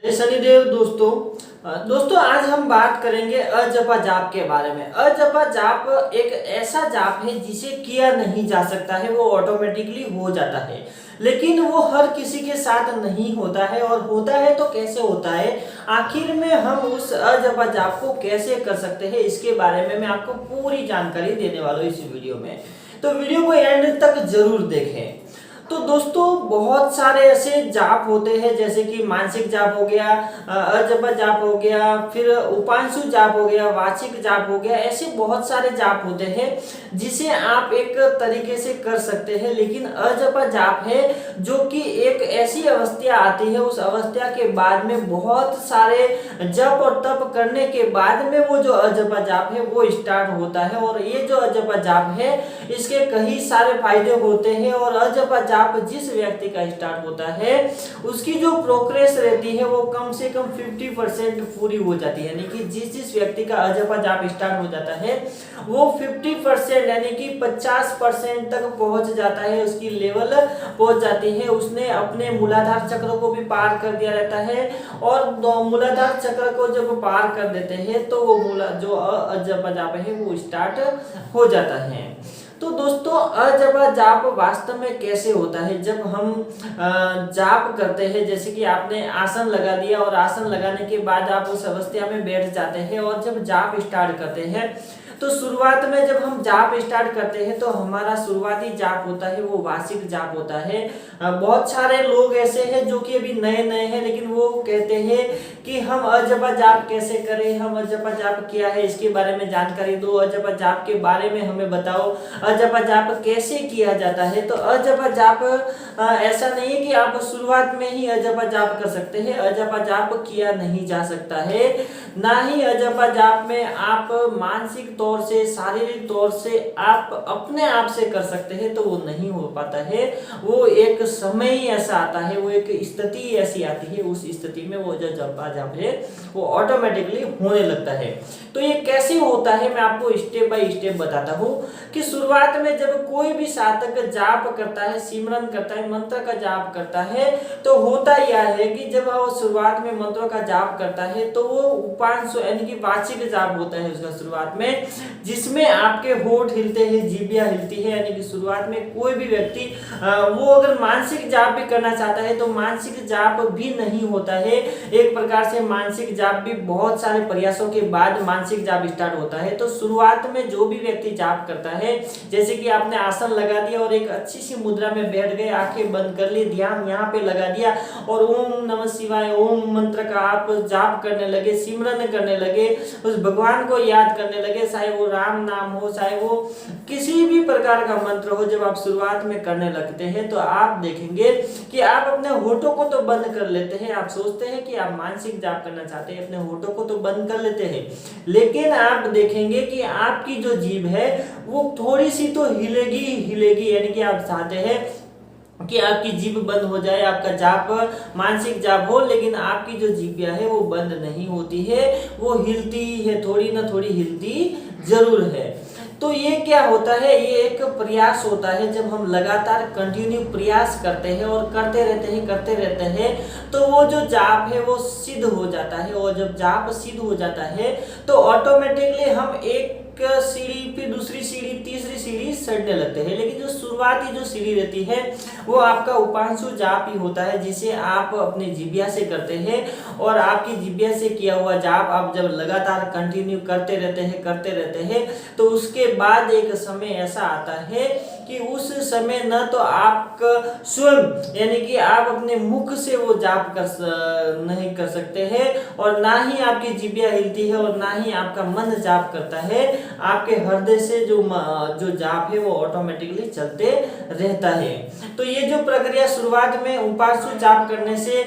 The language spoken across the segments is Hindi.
जय शनिदेव दोस्तों। आज हम बात करेंगे अजपा जाप के बारे में। अजपा जाप एक ऐसा जाप है जिसे किया नहीं जा सकता है, वो ऑटोमेटिकली हो जाता है, लेकिन वो हर किसी के साथ नहीं होता है। और होता है तो कैसे होता है, आखिर में हम उस अजपा जाप को कैसे कर सकते हैं, इसके बारे में मैं आपको पूरी जानकारी देने वाला हूँ इस वीडियो में। तो वीडियो को एंड तक जरूर देखें। तो दोस्तों, बहुत सारे ऐसे जाप होते हैं, जैसे कि मानसिक जाप हो गया, अजपा जाप हो गया, फिर उपांशु जाप हो गया, वाचिक जाप हो गया। ऐसे बहुत सारे जाप होते हैं जिसे आप एक तरीके से कर सकते हैं। लेकिन अजपा जाप है जो कि एक ऐसी अवस्था आती है, उस अवस्था के बाद में बहुत सारे जप और तप करने के बाद में वो जो अजपा जाप है वो स्टार्ट होता है। और ये जो अजपा जाप है इसके कई सारे फायदे होते हैं। और अजपा जाप जिस व्यक्ति का स्टार्ट होता है उसकी जो प्रोग्रेस रहती है वो कम से कम 50% पूरी हो जाती है। यानी कि जिस व्यक्ति का अजपा जाप स्टार्ट हो जाता है वो 50% यानी कि 50% तक पहुंच जाता है, उसकी लेवल पहुंच जाती है। उसने अपने मूलाधार चक्र को भी पार कर दिया रहता है। और मूलाधार चक्र को जब पार कर देते हैं तो वो जो अजपा जाप है वो स्टार्ट हो जाता है। तो दोस्तों, अजपा जाप वास्तव में कैसे होता है। जब हम जाप करते हैं, जैसे कि आपने आसन लगा दिया और आसन लगाने के बाद आप उस अवस्था में बैठ जाते हैं और जब जाप स्टार्ट करते हैं तो शुरुआत में जब हम जाप स्टार्ट करते हैं तो हमारा शुरुआती जाप होता है वो वार्षिक जाप होता है। बहुत सारे लोग ऐसे हैं जो कि अभी नए नए हैं, लेकिन वो कहते हैं कि हम अजपा जाप कैसे करें, हम अजपा जाप क्या है इसके बारे में जानकारी दो, अजपा जाप के बारे में हमें बताओ, अजपा जाप कैसे किया जाता है। तो अजपा जाप ऐसा नहीं है कि आप शुरुआत में ही अजपा जाप कर सकते हैं। अजपा जाप किया नहीं जा सकता है, ना ही अजपा जाप में आप मानसिक तौर से, शारीरिक तौर से आप अपने आप से कर सकते हैं, तो वो नहीं हो पाता है। वो एक समय ही ऐसा आता है, वो एक स्थिति ऐसी आती है, उस स्थिति में वो जो अजपा जाप है वो ऑटोमेटिकली होने लगता है। तो ये कैसे होता है मैं आपको स्टेप बाय स्टेप बताता हूँ कि शुरुआत में जब कोई भी साधक जाप करता है, सिमरन करता है, मंत्र का जाप करता है, तो होता यह है कि जब वो शुरुआत में मंत्रों का जाप करता है तो वो उपांशु यानी कि वाचिक जाप होता है उसका शुरुआत में, जिसमें आपके होठ हिलते हैं, जीभिया हिलती है। यानी कि शुरुआत में कोई भी व्यक्ति वो अगर मानसिक जाप भी करना चाहता है तो मानसिक जाप भी नहीं होता है। एक प्रकार से मानसिक जाप भी बहुत सारे प्रयासों के बाद मानसिक जाप स्टार्ट होता है। तो शुरुआत में जो भी व्यक्ति जाप करता है, जैसे कि आपने आसन लगा दिया और एक अच्छी सी मुद्रा में बैठ गए, आंखें बंद कर ली, ध्यान यहाँ पे लगा दिया और ओम नमः शिवाय ओम मंत्र का आप जाप करने लगे, सिमरन करने लगे, उस भगवान को याद करने लगे, चाहे वो राम नाम हो, चाहे वो किसी भी प्रकार का मंत्र हो। जब आप शुरुआत में करने लगते हैं तो आप देखेंगे कि आप अपने होठों को तो बंद कर लेते हैं। आप सोचते हैं कि आप मानसिक जाप करना चाहते हैं, अपने होठों को तो बंद कर लेते हैं, लेकिन आप देखेंगे कि आपकी जो जीभ है वो थोड़ी सी तो हिलेगी ही हिलेगी। यानी कि आप चाहते हैं कि आपकी जीभ बंद हो जाए, आपका जाप मानसिक जाप हो, लेकिन आपकी जो जीभिया है वो बंद नहीं होती है, वो हिलती है, थोड़ी ना थोड़ी हिलती जरूर है। तो ये क्या होता है, ये एक प्रयास होता है। जब हम लगातार कंटिन्यू प्रयास करते हैं और करते रहते हैं तो वो जो जाप है वो सिद्ध हो जाता है। और जब जाप सिद्ध हो जाता है तो ऑटोमेटिकली हम एक सीढ़ी, फिर दूसरी सीढ़ी, तीसरी सीढ़ी चढ़ने लगते हैं। लेकिन जो शुरुआती जो सीढ़ी रहती है वो आपका उपांशु जाप ही होता है, जिसे आप अपने जीभिया से करते हैं। और आपकी जीभिया से किया हुआ जाप आप जब लगातार कंटिन्यू करते रहते हैं तो उसके बाद एक समय ऐसा आता है कि उस समय न तो आप स्वयं यानी कि आप अपने मुख से वो जाप नहीं कर सकते हैं, और ना ही आपकी जीभिया हिलती है, और ना ही आपका मन जाप करता है। आपके हृदय से जो जाप है वो ऑटोमेटिकली चलते रहता है। तो ये जो प्रक्रिया शुरुआत में उपांशु जाप करने से,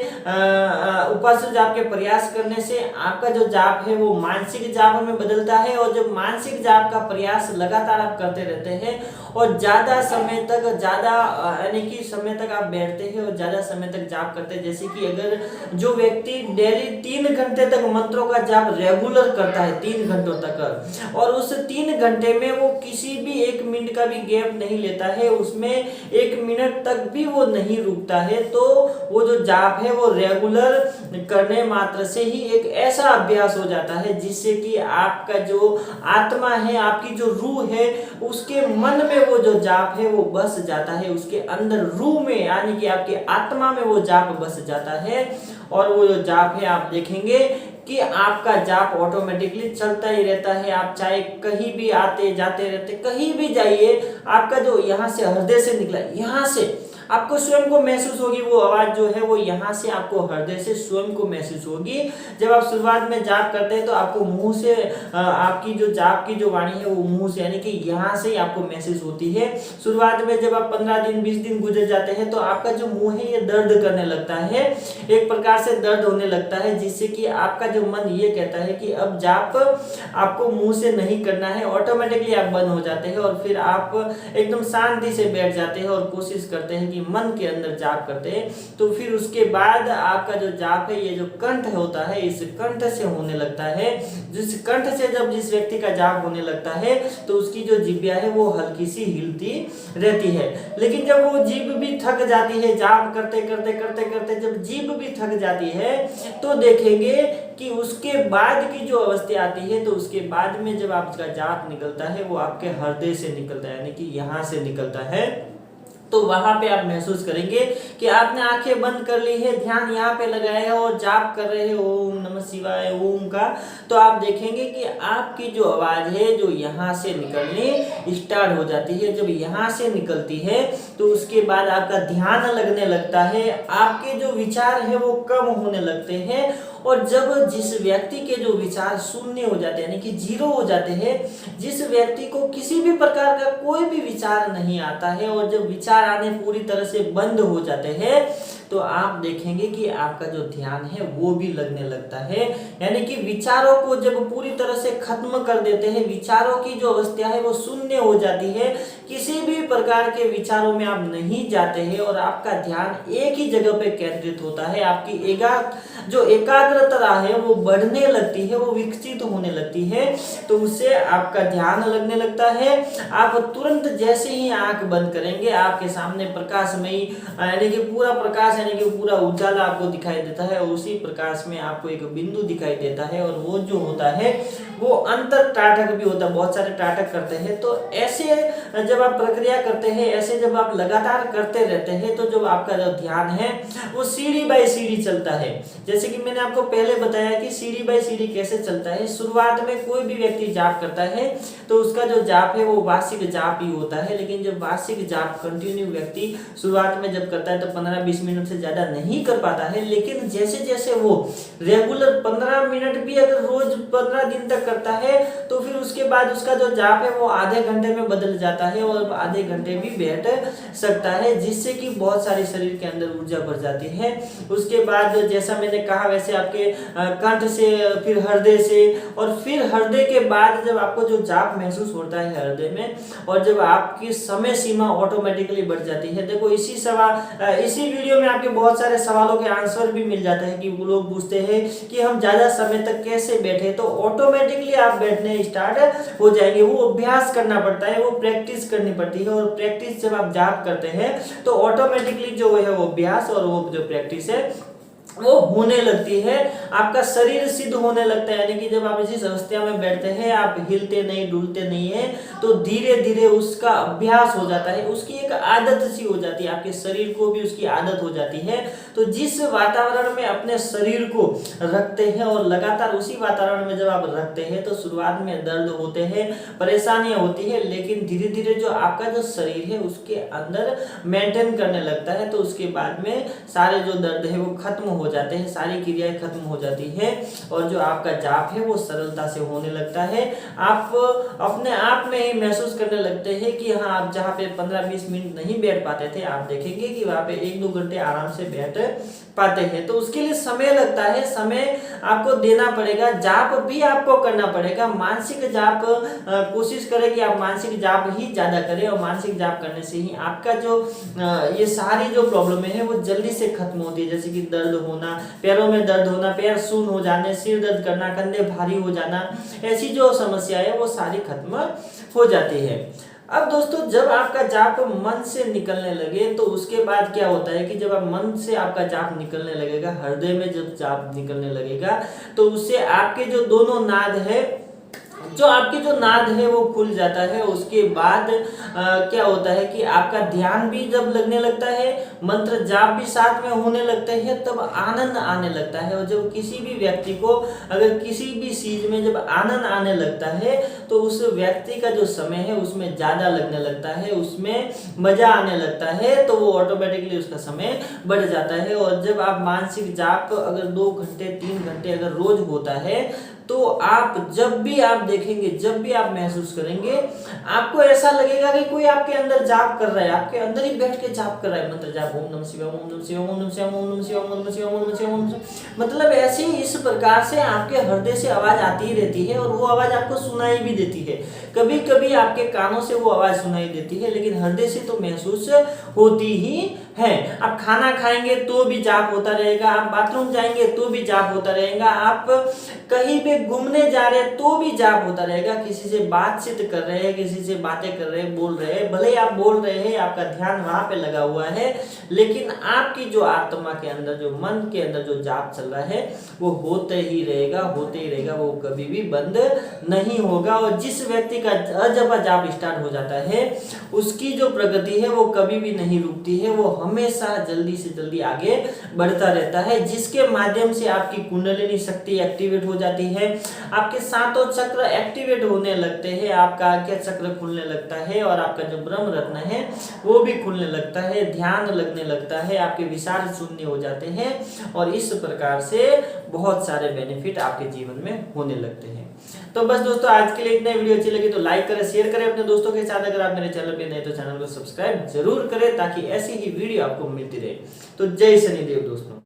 उपांशु जाप के प्रयास करने से आपका जो जाप है वो मानसिक जाप में बदलता है। और जब मानसिक जाप का प्रयास लगातार आप करते रहते हैं और ज्यादा ज़्यादा समय तक यानी कि समय तक आप बैठते हैं और ज़्यादा समय तक जाप करते हैं। जैसे कि अगर जो व्यक्ति डेली 3 घंटे तक मंत्रों का जाप रेगुलर करता है 3 घंटों तक, और उस 3 घंटे में वो किसी भी 1 मिनट का भी गैप नहीं लेता है, उसमें 1 मिनट तक भी वो नहीं रुकता है, तो वो जो जाप है वो रेगुलर करने मात्र से ही एक ऐसा अभ्यास हो जाता है जिससे कि आपका जो आत्मा है, आपकी जो रूह है, उसके मन में वो जो जाप है वो बस जाता है, उसके अंदर रूह में यानी कि आपके आत्मा में वो जाप बस जाता है। और वो जो जाप है आप देखेंगे कि आपका जाप ऑटोमेटिकली चलता ही रहता है। आप चाहे कहीं भी आते जाते रहते, कहीं भी जाइए, आपका जो यहाँ से हृदय से निकला, यहाँ से आपको स्वयं को महसूस होगी, वो आवाज जो है वो यहाँ से आपको हृदय से स्वयं को महसूस होगी। जब आप शुरुआत में जाप करते हैं तो आपको मुंह से आपकी जो जाप की जो वाणी है वो मुंह से यानी कि यहाँ से ही आपको महसूस होती है। शुरुआत में जब आप 15 दिन 20 दिन गुजर जाते हैं तो आपका जो मुंह है ये दर्द करने लगता है, एक प्रकार से दर्द होने लगता है, जिससे कि आपका जो मन ये कहता है कि अब जाप आपको मुंह से नहीं करना है, ऑटोमेटिकली आप बंद हो जाते हैं और फिर आप एकदम शांति से बैठ जाते हैं और कोशिश करते हैं कि मन के अंदर जाप करते हैं। तो फिर उसके बाद आपका जो जाप है ये जो कंठ होता है, इस कंठ से होने लगता है। जिस कंठ से जब जिस व्यक्ति का जाप होने लगता है तो उसकी जो जिह्वा है वो हल्की सी हिलती रहती है। लेकिन जब वो जीभ भी थक जाती है, जाप करते करते करते करते जब जीभ भी थक जाती है तो देखेंगे कि उसके बाद की जो अवस्था आती है, तो उसके बाद में जब आपका जाप निकलता है वो आपके हृदय से निकलता है, यानी कि यहाँ से निकलता है। तो वहां पे आप महसूस करेंगे कि आपने आंखें बंद कर ली है, ध्यान यहाँ पे लगाया है और जाप कर रहे हैं ओम नमः शिवाय ओम का, तो आप देखेंगे कि आपकी जो आवाज है जो यहाँ से निकलने स्टार्ट हो जाती है। जब यहाँ से निकलती है तो उसके बाद आपका ध्यान लगने लगता है, आपके जो विचार है वो कम होने लगते हैं। और जब जिस व्यक्ति के जो विचार शून्य हो जाते हैं यानी कि जीरो हो जाते हैं, जिस व्यक्ति को किसी भी प्रकार का कोई भी विचार नहीं आता है और जब विचार आने पूरी तरह से बंद हो जाते हैं तो आप देखेंगे कि आपका जो ध्यान है वो भी लगने लगता है। यानी कि विचारों को जब पूरी तरह से खत्म कर देते हैं, विचारों की जो अवस्था है वो शून्य हो जाती है, किसी भी प्रकार के विचारों में आप नहीं जाते हैं और आपका ध्यान एक ही जगह पे केंद्रित होता है। आपकी जो एकाग्रता है वो बढ़ने लगती है, वो विकसित होने लगती है, तो उससे आपका ध्यान लगने लगता है। आप तुरंत जैसे ही आंख बंद करेंगे आपके सामने प्रकाशमयी यानी कि पूरा प्रकाश यानी कि पूरा उजाला आपको दिखाई देता है और उसी प्रकाश में आपको एक बिंदु दिखाई देता है और वो जो होता है वो अंतर टाटक भी होता है, बहुत सारे टाटक करते हैं। तो ऐसे जब आप प्रक्रिया करते हैं, ऐसे जब आप लगातार करते रहते हैं तो जब आपका जो ध्यान है वो सीढ़ी बाय सीढ़ी चलता है। जैसे कि मैंने आपको पहले बताया कि सीढ़ी बाय सीढ़ी कैसे चलता है। शुरुआत में कोई भी व्यक्ति जाप करता है तो उसका जो जाप है वो वार्षिक जाप ही होता है, लेकिन जब वार्षिक जाप कंटिन्यू व्यक्ति शुरुआत में जब करता है तो 15-20 मिनट से ज्यादा नहीं कर पाता है, लेकिन जैसे जैसे वो रेगुलर 15 मिनट भी अगर रोज 15 दिन तक करता है तो फिर उसके बाद उसका जो जाप है वो आधे घंटे में बदल जाता है और आधे घंटे भी बैठ सकता है, जिससे कि बहुत सारी शरीर के अंदर ऊर्जा बढ़ जाती है। उसके बाद जैसा मैंने कहा वैसे आपके कंठ से, फिर हृदय से, और फिर हृदय के बाद जब आपको जो जाप महसूस होता है हृदय में, और जब आपकी समय सीमा ऑटोमेटिकली बढ़ जाती है। देखो इसी वीडियो में आपके बहुत सारे सवालों के आंसर भी मिल जाते हैं कि वो लोग पूछते हैं कि हम ज्यादा समय तक कैसे बैठे, तो ऑटोमेटिकली आप बैठने स्टार्ट हो जाएंगे। वो अभ्यास करना पड़ता है, वो प्रैक्टिस करनी पड़ती है, और प्रैक्टिस जब आप जाप करते हैं तो ऑटोमेटिकली जो है वो अभ्यास और वो जो प्रैक्टिस है वो होने लगती है। आपका शरीर सिद्ध होने लगता है, यानी कि जब आप इस अवस्था में बैठते हैं आप हिलते नहीं डुलते नहीं है तो धीरे धीरे उसका अभ्यास हो जाता है, उसकी एक आदत सी हो जाती है, आपके शरीर को भी उसकी आदत हो जाती है। तो जिस वातावरण में अपने शरीर को रखते हैं और लगातार उसी वातावरण में जब आप रखते हैं तो शुरुआत में दर्द होते हैं, परेशानियां होती है, लेकिन धीरे धीरे जो आपका जो शरीर है उसके अंदर मेंटेन करने लगता है, तो उसके बाद में सारे जो दर्द है वो खत्म हो जाते हैं, सारी क्रियाएं खत्म हो जाती है और जो आपका जाप है वो सरलता से होने लगता है। आप अपने आप में ही महसूस करने लगते हैं कि हाँ, आप जहाँ पे 15-20 मिनट नहीं बैठ पाते थे, आप देखेंगे कि वहाँ पे 1-2 घंटे आराम से बैठ पाते हैं। तो उसके लिए समय लगता है, समय आपको देना पड़ेगा, जाप भी आपको करना पड़ेगा। मानसिक जाप कोशिश करें कि आप मानसिक जाप ही ज़्यादा करें, और मानसिक जाप करने से ही आपका जो ये सारी जो प्रॉब्लम है वो जल्दी से खत्म होती है। जैसे कि दर्द होना, पैरों में दर्द होना, पैर सून हो जाने, सिर दर्द करना, कंधे भारी हो जाना, ऐसी जो समस्या है वो सारी खत्म हो जाती है। अब दोस्तों, जब आपका जाप मन से निकलने लगे तो उसके बाद क्या होता है कि जब आप मन से आपका जाप निकलने लगेगा, हृदय में जब जाप निकलने लगेगा तो उससे आपके जो दोनों नाद है, जो आपके जो नाद है वो खुल जाता है। उसके बाद क्या होता है कि आपका ध्यान भी जब लगने लगता है, मंत्र जाप भी साथ में होने लगते हैं, तब आनंद आने लगता है। और जब किसी भी व्यक्ति को अगर किसी भी चीज में जब आनंद आने लगता है तो उस व्यक्ति का जो समय है उसमें ज़्यादा लगने लगता है, उसमें मजा आने लगता है, तो वो ऑटोमेटिकली उसका समय बढ़ जाता है। और जब आप मानसिक जाप अगर 2 घंटे 3 घंटे अगर रोज होता है तो आप जब भी आप देखेंगे, जब भी आप महसूस करेंगे, आपको ऐसा लगेगा कि कोई आपके अंदर जाप कर रहा है, आपके अंदर ही बैठ के जाप कर रहा है। मंत्र जाप, ओम नमः शिवाय, ओम नमः शिवाय, ओम नमः शिवाय, ओम नमः शिवाय, ओम नमः शिवाय, ओम नमः शिवाय, ओम नमः शिवाय। मतलब ऐसे ही इस प्रकार से आपके हृदय से आवाज आती ही रहती है और वो आवाज आपको सुनाई भी देती है। कभी कभी आपके कानों से वो आवाज सुनाई देती है, लेकिन हृदय से तो महसूस होती ही है। आप खाना खाएंगे तो भी जाप होता रहेगा, आप बाथरूम जाएंगे तो भी जाप होता रहेगा, आप कहीं पे घूमने जा रहे हैं तो भी जाप होता रहेगा, किसी से बातचीत कर रहे हैं, किसी से बातें कर रहे हैं, बोल रहे हैं, भले ही आप बोल रहे हैं, आपका ध्यान वहां पे लगा हुआ है, लेकिन आपकी जो आत्मा के अंदर, जो मन के अंदर जो जाप चल रहा है वो होते ही रहेगा, होते ही रहेगा, वो कभी भी बंद नहीं होगा। और जिस व्यक्ति का अजपा जाप स्टार्ट हो जाता है उसकी जो प्रगति है वो कभी भी नहीं रुकती है, वो हमेशा जल्दी से जल्दी आगे बढ़ता रहता है, जिसके माध्यम से आपकी कुंडलिनी शक्ति एक्टिवेट हो जाती है, आपके सातों चक्र एक्टिवेट होने लगते हैं, आपका आज्ञा चक्र खुलने लगता है और आपका जो ब्रह्म रत्न है वो भी खुलने लगता है, ध्यान लगने लगता है, आपके विचार शून्य हो जाते हैं और इस प्रकार से बहुत सारे बेनिफिट आपके जीवन में होने लगते हैं। तो बस दोस्तों, आज के लिए इतना। वीडियो अच्छी लगी तो लाइक करें, शेयर करें अपने दोस्तों के साथ। अगर आप मेरे चैनल पे नए तो चैनल को सब्सक्राइब जरूर करें ताकि ऐसी ही वीडियो आपको मिलती रहे। तो जय शनिदेव दोस्तों।